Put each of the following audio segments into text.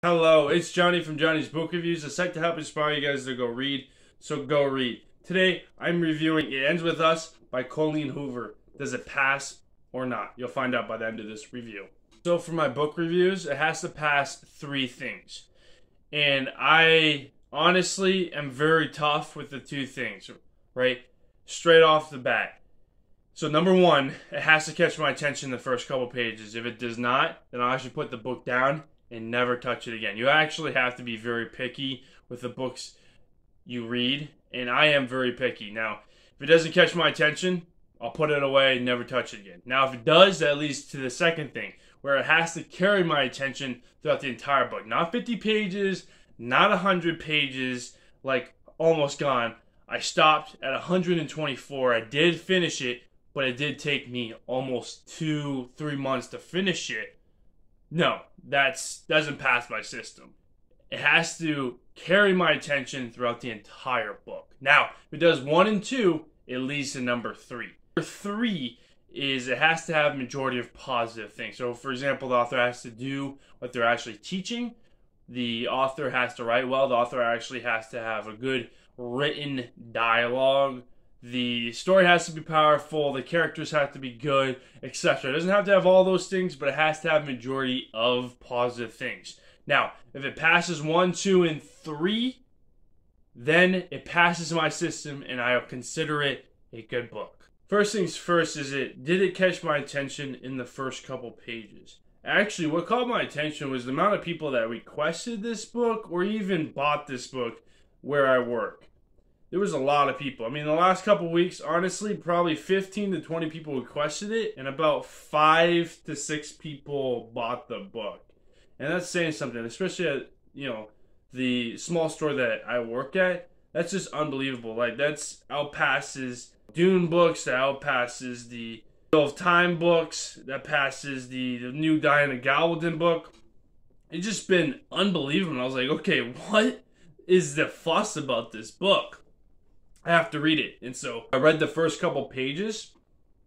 Hello, it's Johnny from Johnny's Book Reviews, a site to help inspire you guys to go read, so go read. Today, I'm reviewing It Ends With Us by Colleen Hoover. Does it pass or not? You'll find out by the end of this review. So for my book reviews, it has to pass 3 things. And I honestly am very tough with the 2 things, right? Straight off the bat. So number 1, it has to catch my attention the first couple pages. If it does not, then I'll actually put the book down and never touch it again. You actually have to be very picky with the books you read, and I am very picky. Now, if it doesn't catch my attention, I'll put it away and never touch it again. Now, if it does, that leads to the second thing, where it has to carry my attention throughout the entire book. Not 50 pages, not 100 pages, like Almost Gone. I stopped at 124. I did finish it, but it did take me almost 2-3 months to finish it. No, that doesn't pass my system. It has to carry my attention throughout the entire book. Now, if it does 1 and 2, it leads to number 3. Number 3 is it has to have a majority of positive things. So, for example, the author has to do what they're actually teaching. The author has to write well. The author actually has to have a good written dialogue. The story has to be powerful, the characters have to be good, etc. It doesn't have to have all those things, but it has to have a majority of positive things. Now, if it passes 1, 2, and 3, then it passes my system and I'll consider it a good book. First things first is did it catch my attention in the first couple pages? Actually, what caught my attention was the amount of people that requested this book or even bought this book where I work. There was a lot of people. I mean, the last couple weeks, honestly, probably 15 to 20 people requested it, and about 5 to 6 people bought the book. And that's saying something, especially at, the small store that I work at. That's just unbelievable. Like, that's outpasses Dune books, that outpasses the Wheel of Time books, that passes the new Diana Gabaldon book. It's just been unbelievable. And I was like, okay, what is the fuss about this book? I have to read it. And so I read the first couple pages,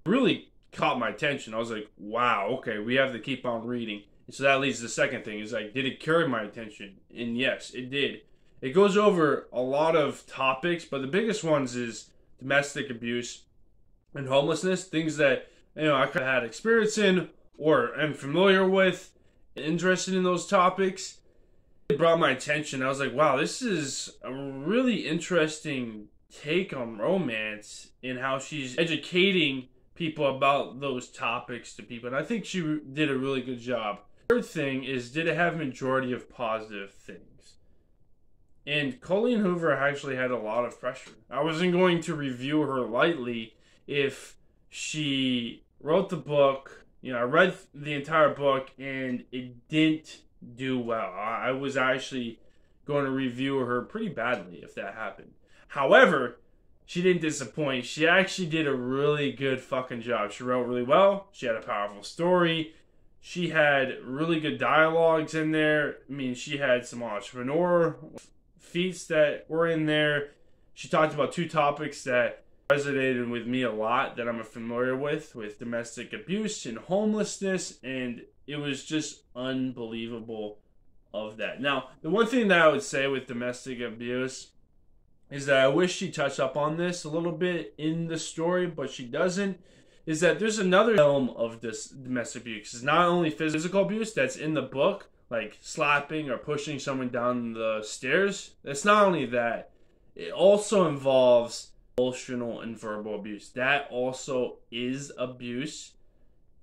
really caught my attention. I was like, wow, okay, we have to keep on reading. And so that leads to the second thing, is like, did it carry my attention? And yes, it did. It goes over a lot of topics, but the biggest ones is domestic abuse and homelessness, things that, I could have had experience in or am familiar with, interested in those topics. It brought my attention. I was like, wow, this is a really interesting take on romance and how she's educating people about those topics to people, and I think she did a really good job. Third thing is, did it have a majority of positive things? And Colleen Hoover actually had a lot of pressure. I wasn't going to review her lightly if she wrote the book. I read the entire book and it didn't do well. I was actually going to review her pretty badly if that happened. However, she didn't disappoint. She actually did a really good fucking job. She wrote really well. She had a powerful story. She had really good dialogues in there. I mean, she had some entrepreneur feats that were in there. She talked about 2 topics that resonated with me a lot, that I'm familiar with domestic abuse and homelessness, and it was just unbelievable of that. Now, the one thing that I would say with domestic abuse is that I wish she touched up on this a little bit in the story, but she doesn't, is that there's another realm of this domestic abuse. It's not only physical abuse that's in the book, like slapping or pushing someone down the stairs. It's not only that. It also involves emotional and verbal abuse. That also is abuse.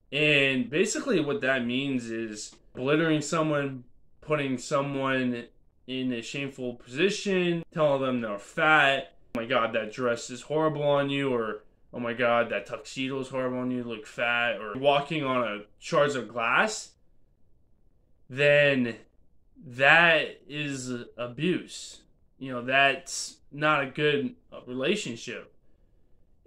And basically what that means is belittling someone, putting someone in a shameful position, telling them they're fat, oh my god, that dress is horrible on you, or oh my god, that tuxedo is horrible on you, you look fat, or walking on a shards of glass, then that is abuse. That's not a good relationship.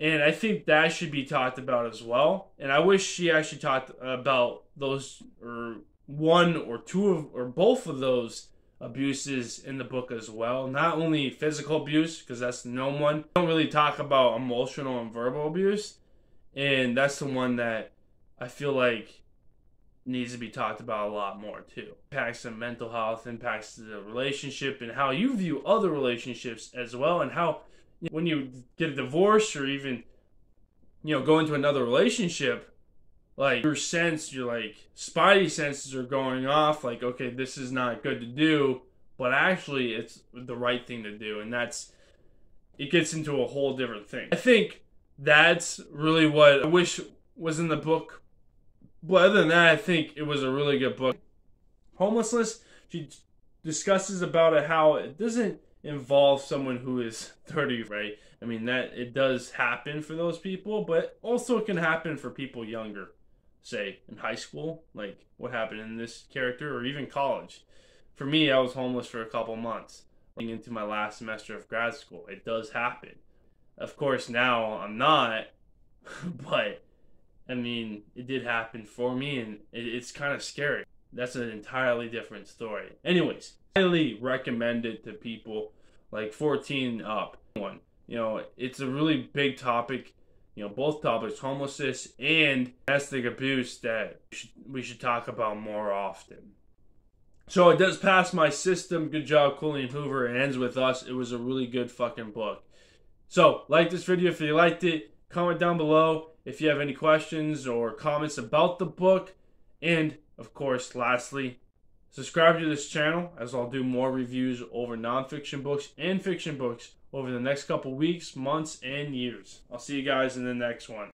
And I think that should be talked about as well. And I wish she actually talked about those, or 1 or 2 or both of those abuses in the book as well. Not only physical abuse, because that's the known one. We don't really talk about emotional and verbal abuse, and that's the one that I feel like needs to be talked about a lot more too. Impacts the mental health, impacts the relationship, and how you view other relationships as well, and how when you get a divorce or even go into another relationship, like your spidey senses are going off, like, okay, this is not good to do, but actually it's the right thing to do, and it gets into a whole different thing. I think that's really what I wish was in the book. But other than that, I think it was a really good book. Homelessness, she discusses about it, how it doesn't involve someone who is 30, right? I mean, that it does happen for those people, but also it can happen for people younger, say in high school, like what happened in this character, or even college. For me, I was homeless for a couple months into my last semester of grad school. It does happen. Of course, now I'm not, but I mean, it did happen for me, and it's kind of scary. That's an entirely different story. Anyways, highly recommend it to people like 14 up. It's a really big topic. Both topics, homelessness and domestic abuse, that we should talk about more often. So it does pass my system. Good job, Colleen Hoover. It ends with us. It was a really good fucking book. So, like this video if you liked it. Comment down below if you have any questions or comments about the book. And, of course, lastly, subscribe to this channel, as I'll do more reviews over nonfiction books and fiction books over the next couple weeks, months, and years. I'll see you guys in the next one.